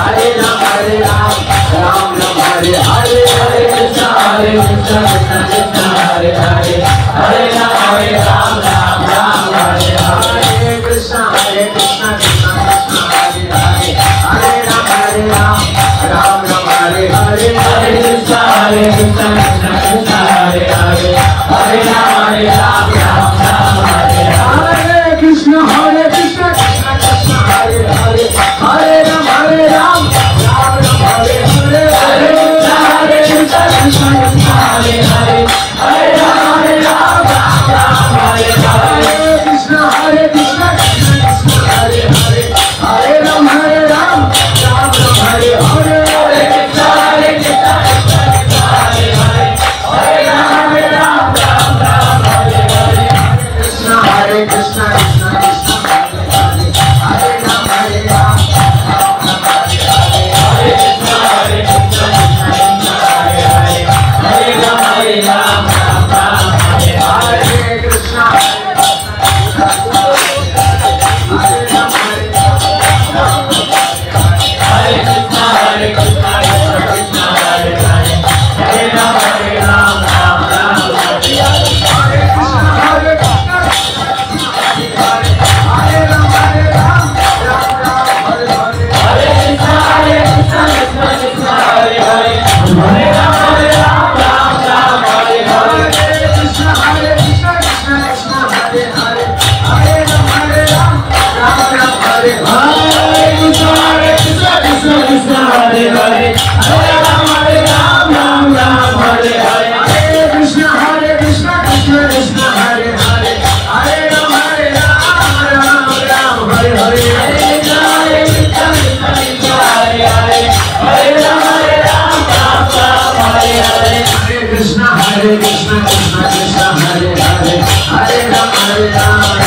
Hare Ram, Ram Ram, Hare Hare, Hare Krishna, Krishna Krishna, Hare Hare, Hare Ram, Ram Ram, Hare Hare, Krishna, Krishna Krishna, Hare Hare, Hare Ram, Ram Ram, Hare Hare, Hare Krishna, Krishna Krishna, Hare Hare, Hare Ram, Ram Ram, Hare Hare, Krishna, Krishna Krishna, Hare Hare, Hare Ram, Ram Ram, Hare Hare, Hare Krishna, Krishna Krishna, Hare Hare, Hare Ram, Ram Ram, Hare Hare, Krishna, Krishna Krishna, Hare Hare, Hare Ram, Ram Ram, Hare Hare, Hare Krishna, Krishna Krishna, Hare Hare, Hare Ram, Ram Ram, Hare Hare, Krishna, Krishna Krishna, Hare Ram, Ram Krishna, Krishna Krishna, Hare Hare, Hare Ram, Ram